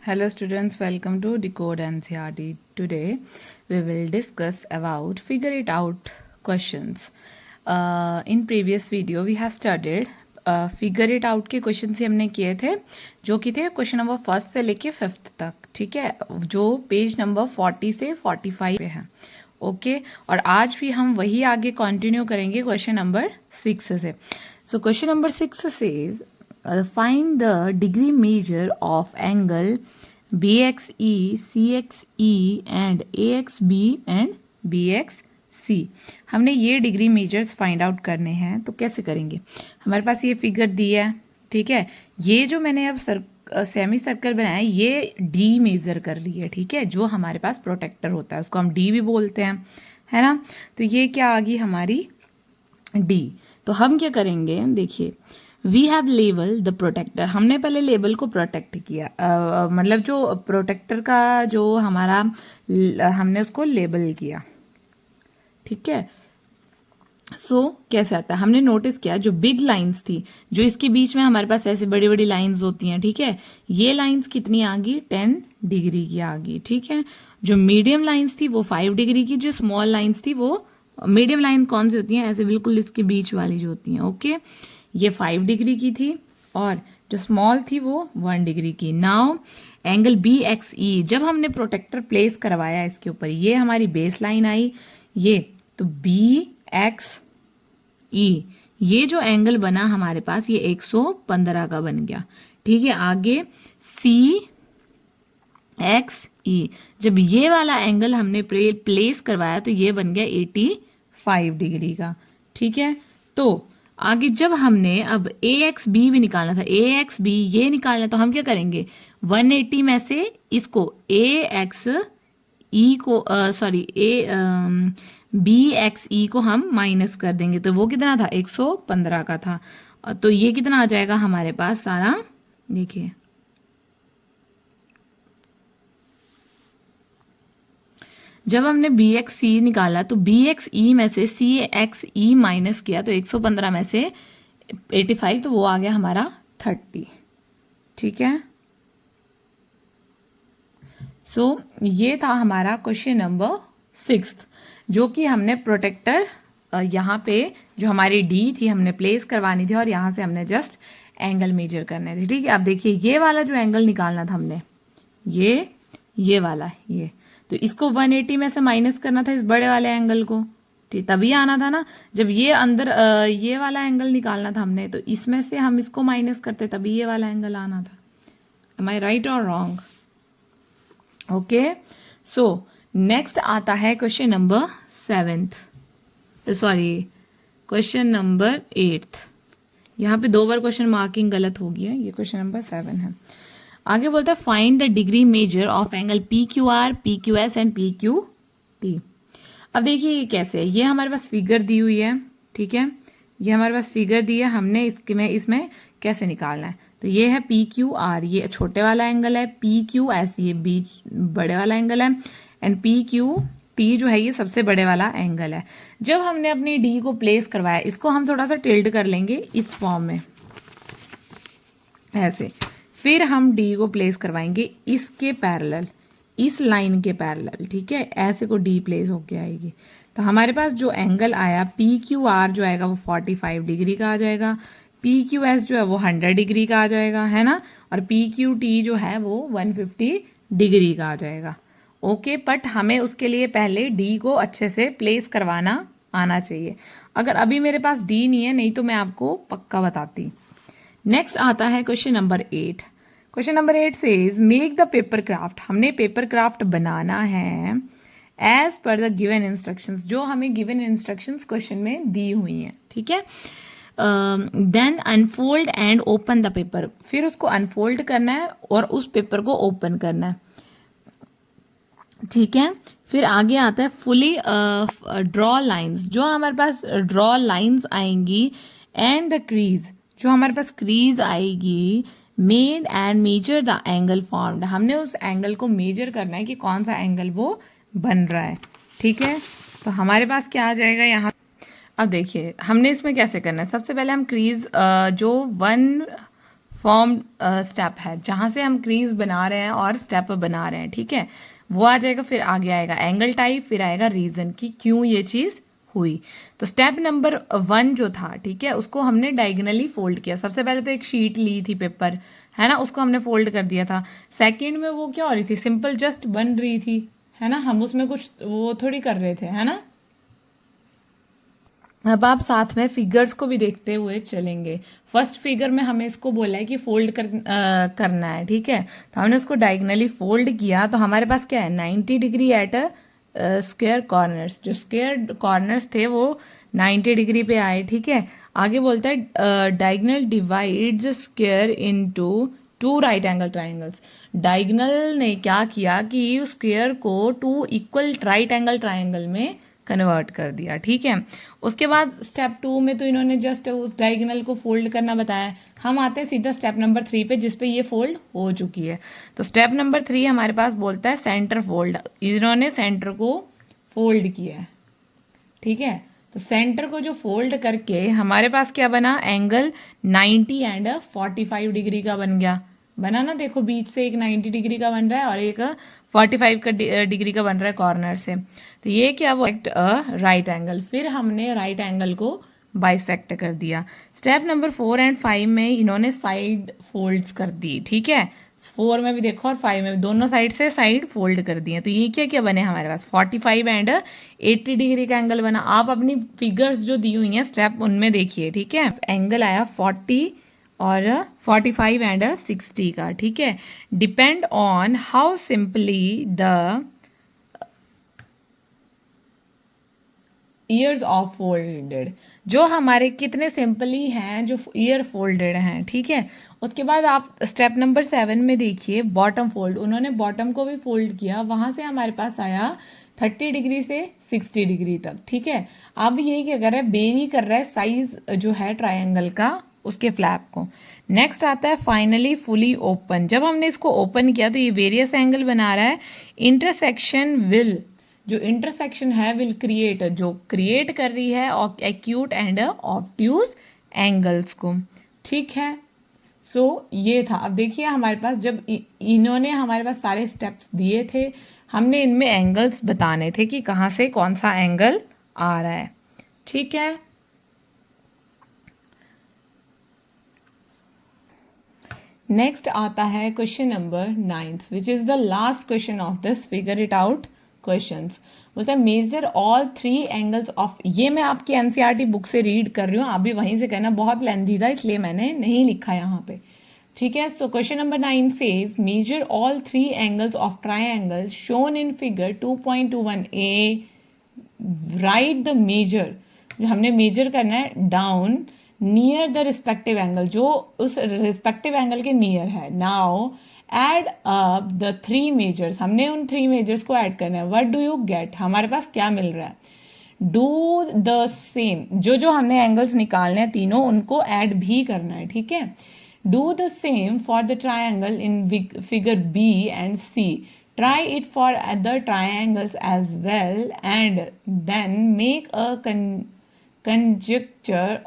Hello students, welcome to Decode NCERT. Today we will discuss about figure it out questions. In previous video we have studied figure it out के question ही हमने किए थे जो कि थे question number 1 से लेके 5th तक, ठीक है, जो पेज नंबर 40 से 45 पे है. ओके और आज भी हम वही आगे कंटिन्यू करेंगे क्वेश्चन नंबर 6 से. सो question number 6 says find the degree measure of angle BXE, CXE and AXB and BXC. हमने ये डिग्री मेजर्स फाइंड आउट करने हैं, तो कैसे करेंगे. हमारे पास ये फिगर दी है, ठीक है. ये जो मैंने अब सेमी सर्कल बनाया है ये डी मेजर कर रही है, ठीक है. जो हमारे पास प्रोटेक्टर होता है उसको हम डी भी बोलते हैं, है ना. तो ये क्या आ गई हमारी डी. तो हम क्या करेंगे, देखिए we have label the protector. हमने पहले लेबल को प्रोटेक्ट किया, मतलब जो प्रोटेक्टर का जो हमारा हमने उसको लेबल किया, ठीक है. सो कैसे आता है, हमने नोटिस किया जो बिग लाइंस थी जो इसके बीच में हमारे पास ऐसे बड़ी बड़ी लाइंस होती हैं, ठीक है. ये लाइंस कितनी आ गई, 10 डिग्री की आ गई, ठीक है. जो मीडियम लाइंस थी वो 5 डिग्री की. जो स्मॉल लाइंस थी वो मीडियम लाइन कौन सी होती हैं, ऐसे बिल्कुल इसके बीच वाली जो होती हैं, ओके. ये 5 डिग्री की थी और जो स्मॉल थी वो 1 डिग्री की. नाउ एंगल BXE जब हमने प्रोटेक्टर प्लेस करवाया इसके ऊपर, ये हमारी बेस लाइन आई ये, तो BXE ये जो एंगल बना हमारे पास ये 115 का बन गया, ठीक है. आगे CXE जब ये वाला एंगल हमने प्लेस करवाया तो ये बन गया 85 डिग्री का, ठीक है. तो आगे जब हमने अब AXB भी निकालना था, AXB ये निकालना, तो हम क्या करेंगे, 180 में से इसको AXE को BXE को हम माइनस कर देंगे, तो वो कितना था, 115 का था. तो ये कितना आ जाएगा हमारे पास सारा, देखिए जब हमने BXC निकाला तो BXE में से CXE माइनस किया तो 115 में से 85, तो वो आ गया हमारा 30, ठीक है. सो ये था हमारा क्वेश्चन नंबर 6 जो कि हमने प्रोटेक्टर यहाँ पे जो हमारी डी थी हमने प्लेस करवानी थी और यहाँ से हमने जस्ट एंगल मेजर करने थे, ठीक है. अब देखिए ये वाला जो एंगल निकालना था हमने, ये वाला ये, तो इसको 180 में से माइनस करना था इस बड़े वाले एंगल को, ठीक, तभी आना था ना. जब ये अंदर ये वाला एंगल निकालना था हमने, तो इसमें से हम इसको माइनस करते तभी ये वाला एंगल आना था. एम आई राइट और रॉन्ग. ओके. सो नेक्स्ट आता है question number 7th, question number 8th. यहाँ पे 2 बार क्वेश्चन मार्किंग गलत हो गई है, ये क्वेश्चन नंबर 7 है. आगे बोलता है find the degree measure of angle PQR, PQS and PQT. अब देखिए ये कैसे है, ये हमारे पास फिगर दी हुई है, ठीक है. ये हमारे पास फिगर दी है, हमने इसमें कैसे निकालना है. तो ये है PQR, ये छोटे वाला एंगल है. PQS ये बीच बड़े वाला एंगल है एंड PQT जो है ये सबसे बड़े वाला एंगल है. जब हमने अपनी डी को प्लेस करवाया, इसको हम थोड़ा सा टिल्ट कर लेंगे इस फॉर्म में ऐसे, फिर हम डी को प्लेस करवाएंगे इसके पैरेलल, इस लाइन के पैरेलल, ठीक है. ऐसे को डी प्लेस होके आएगी, तो हमारे पास जो एंगल आया PQR जो आएगा वो 45 डिग्री का आ जाएगा. PQS जो है वो 100 डिग्री का आ जाएगा, है ना. और PQT जो है वो 150 डिग्री का आ जाएगा, ओके. बट हमें उसके लिए पहले डी को अच्छे से प्लेस करवाना आना चाहिए. अगर अभी मेरे पास डी नहीं है, नहीं तो मैं आपको पक्का बताती. नेक्स्ट आता है question number 8. Question number 8 says make the paper craft. हमने पेपर क्राफ्ट बनाना है as per the given instructions, जो हमें गिवन इंस्ट्रक्शंस क्वेश्चन में दी हुई हैं, ठीक है. Then unfold and open the paper. फिर उसको अनफोल्ड करना है और उस पेपर को ओपन करना है, ठीक है. फिर आगे आता है फुली ड्रॉ लाइंस. जो हमारे पास ड्रॉ लाइंस आएंगी एंड द क्रीज, जो हमारे पास क्रीज आएगी, made and measure the angle formed. हमने उस एंगल को मेजर करना है कि कौन सा एंगल वो बन रहा है, ठीक है. तो हमारे पास क्या आ जाएगा यहाँ. अब देखिए हमने इसमें कैसे करना है. सबसे पहले हम क्रीज जो फॉर्म स्टेप है, जहाँ से हम क्रीज बना रहे हैं और स्टेप बना रहे हैं, ठीक है, वो आ जाएगा। फिर आगे आएगा एंगल टाइप, फिर आएगा रीजन कि क्यों ये चीज़ हुई। तो स्टेप नंबर 1 जो था, ठीक है, उसको हमने डायगनली फोल्ड किया। सबसे पहले तो एक शीट ली थी पेपर, है ना, उसको हमने फोल्ड कर दिया था। सेकंड में वो क्या हो रही थी, सिंपल जस्ट बन रही थी, है ना, हम उसमें कुछ वो थोड़ी कर रहे थे, है ना। अब आप साथ में फिगर्स को भी देखते हुए चलेंगे। फर्स्ट फिगर में हमें इसको बोला है कि फोल्ड करना है, ठीक है, तो हमने उसको डायगनली फोल्ड किया। तो हमारे पास क्या है, 90 डिग्री एट स्क्वायर कॉर्नर्स, जो स्क्वायर कॉर्नर्स थे वो 90 डिग्री पे आए, ठीक है। आगे बोलता है diagonal divides square into 2 right angle triangles. Diagonal ने क्या किया कि स्क्वायर को 2 इक्वल राइट एंगल ट्राइंगल में कन्वर्ट कर दिया, ठीक है। उसके बाद स्टेप 2 में तो इन्होंने जस्ट उस डायगोनल को फोल्ड करना बताया। हम आते हैं सीधा स्टेप नंबर 3 पे, जिस पे ये फोल्ड हो चुकी है। तो स्टेप नंबर 3 हमारे पास बोलता है सेंटर फोल्ड। इन्होंने सेंटर को फोल्ड किया है, ठीक है। तो सेंटर को जो फोल्ड करके हमारे पास क्या बना, एंगल 90 एंड 45 डिग्री का बन गया। बना ना, देखो बीच से एक 90 डिग्री का बन रहा है और एक 45 का डिग्री का बन रहा है कॉर्नर से। तो ये क्या, वो एक्ट राइट एंगल। फिर हमने राइट एंगल को बाइसेक्ट कर दिया। स्टेप नंबर 4 एंड 5 में इन्होंने साइड फोल्ड्स कर दी, ठीक है। 4 में भी देखो और 5 में भी, दोनों साइड से साइड फोल्ड कर दिए। तो ये क्या क्या बने हमारे पास, 45 एंड 80 डिग्री का एंगल बना। आप अपनी फिगर्स जो दी हुई हैं स्टेप, उनमें देखिए, ठीक है। एंगल आया 40 और 45 एंड 60 का, ठीक है। Depend on how simply the years of folded, जो हमारे कितने सिंपली हैं जो ईयर फोल्डेड हैं, ठीक है। उसके बाद आप स्टेप नंबर 7 में देखिए बॉटम फोल्ड। उन्होंने बॉटम को भी फोल्ड किया, वहां से हमारे पास आया 30 डिग्री से 60 डिग्री तक, ठीक है। अब यही क्या कर रहा है, बेरी कर रहा है साइज जो है ट्रायंगल का, उसके फ्लैप को। नेक्स्ट आता है फाइनली फुली ओपन। जब हमने इसको ओपन किया तो ये वेरियस एंगल बना रहा है। इंटरसेक्शन विल, जो इंटरसेक्शन है विल क्रिएट, जो क्रिएट कर रही है एक्यूट एंड ऑब्ट्यूज एंगल्स को, ठीक है। सो ये था। अब देखिए हमारे पास जब इन्होंने हमारे पास सारे स्टेप्स दिए थे, हमने इनमें एंगल्स बताने थे कि कहाँ से कौन सा एंगल आ रहा है, ठीक है। नेक्स्ट आता है question number 9th, which is the last question of this figure it out questions. बोलता है मेजर ऑल 3 एंगल्स ऑफ, ये मैं आपकी एनसीईआरटी बुक से रीड कर रही हूँ, आप भी वहीं से कहना, बहुत लेंथी था इसलिए मैंने नहीं लिखा यहाँ पे, ठीक है। So question number 9 says measure all 3 angles of triangle shown in figure 2.21 a, write the measure, जो हमने मेजर करना है down near the respective angle, जो उस रिस्पेक्टिव एंगल के नियर है। Now add up the 3 measures, हमने उन 3 मेजर्स को ऐड करना है। व्हाट डू यू गेट, हमारे पास क्या मिल रहा है। डू द सेम, जो जो हमने एंगल्स निकालने हैं तीनों, उनको ऐड भी करना है, ठीक है। Do the same for the triangle in figure B and C, try it for other triangles as well, and then make a conjecture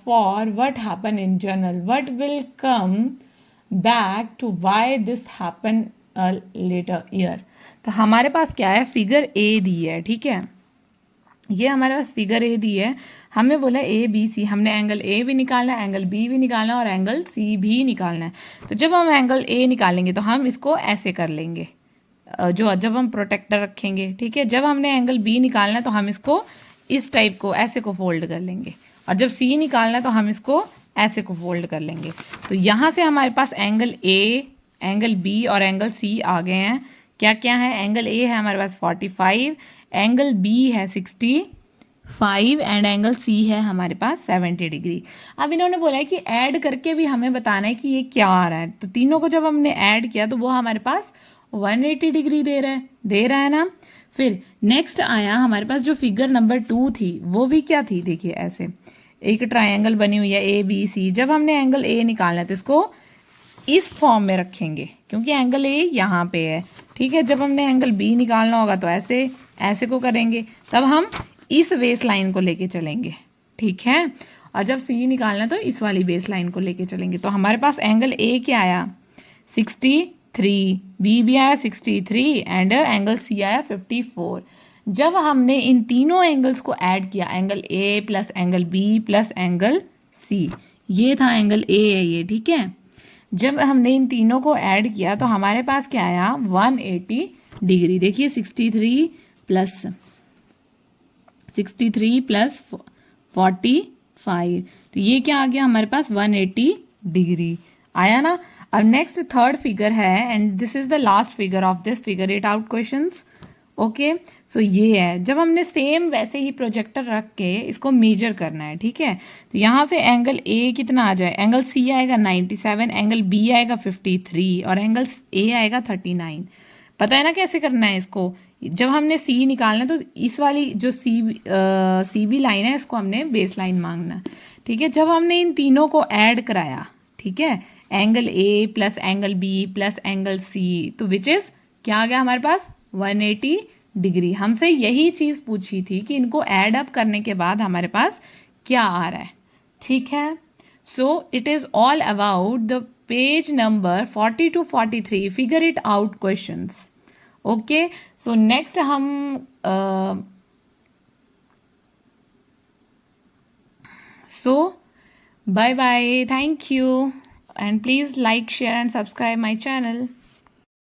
for what happened in general. What will come back to why this happened a later year. तो हमारे पास क्या है, figure A दी है, ठीक है। ये हमारे पास figure A दी है, हमें बोला ए बी सी, हमने एंगल ए भी निकालना है, एंगल बी भी निकालना है और एंगल सी भी निकालना है। तो जब हम एंगल ए निकालेंगे तो हम इसको ऐसे कर लेंगे, जो जब हम प्रोटेक्टर रखेंगे, ठीक है। जब हमने एंगल बी निकालना है तो हम इसको इस टाइप को ऐसे को फोल्ड कर लेंगे, और जब सी निकालना है तो हम इसको ऐसे को फोल्ड कर लेंगे। तो यहाँ से हमारे पास एंगल ए, एंगल बी और एंगल सी आ गए हैं। क्या क्या है, एंगल ए है हमारे पास 45, एंगल बी है 65 एंड एंगल सी है हमारे पास 70 डिग्री। अब इन्होंने बोला है कि ऐड करके भी हमें बताना है कि ये क्या आ रहा है। तो तीनों को जब हमने ऐड किया तो वो हमारे पास 180 डिग्री दे रहा है ना। फिर नेक्स्ट आया हमारे पास जो फिगर नंबर 2 थी, वो भी क्या थी, देखिए ऐसे एक ट्रायंगल बनी हुई है ए बी सी। जब हमने एंगल ए निकालना है तो इसको इस फॉर्म में रखेंगे, क्योंकि एंगल ए यहाँ पे है, ठीक है। जब हमने एंगल बी निकालना होगा तो ऐसे ऐसे को करेंगे, तब हम इस वेस लाइन को लेके चलेंगे, ठीक है। और जब सी निकालना तो इस वाली बेस लाइन को लेके चलेंगे। तो हमारे पास एंगल ए क्या आया 63, बी भी आया 63 एंड एंगल सी आया 54। जब हमने इन तीनों एंगल्स को ऐड किया, angle A plus angle B plus angle C, ये था एंगल ए है ये, ठीक है। जब हमने इन तीनों को ऐड किया तो हमारे पास क्या आया 180 डिग्री। देखिए 63 प्लस 45, तो ये क्या आ गया हमारे पास 180 डिग्री आया ना। अब नेक्स्ट थर्ड फिगर है and this is the last figure of this figure it out questions. Okay, so ये है जब हमने सेम वैसे ही प्रोजेक्टर रख के इसको मेजर करना है, ठीक है। तो यहाँ से एंगल ए कितना आ जाए, एंगल सी आएगा 97, एंगल बी आएगा 53 और एंगल ए आएगा 39। पता है ना कैसे करना है इसको। जब हमने सी निकालना है तो इस वाली जो सी बी लाइन है इसको हमने बेस लाइन मांगना है, ठीक है। जब हमने इन तीनों को ऐड कराया, ठीक है, angle A plus angle B plus angle C, तो विच इज क्या आ गया हमारे पास 180 डिग्री। हमसे यही चीज़ पूछी थी कि इनको ऐड अप करने के बाद हमारे पास क्या आ रहा है, ठीक है। So it is all about the page number 40 to 43 figure it out questions. Okay, so next हम so bye bye, thank you and please like share and subscribe my channel.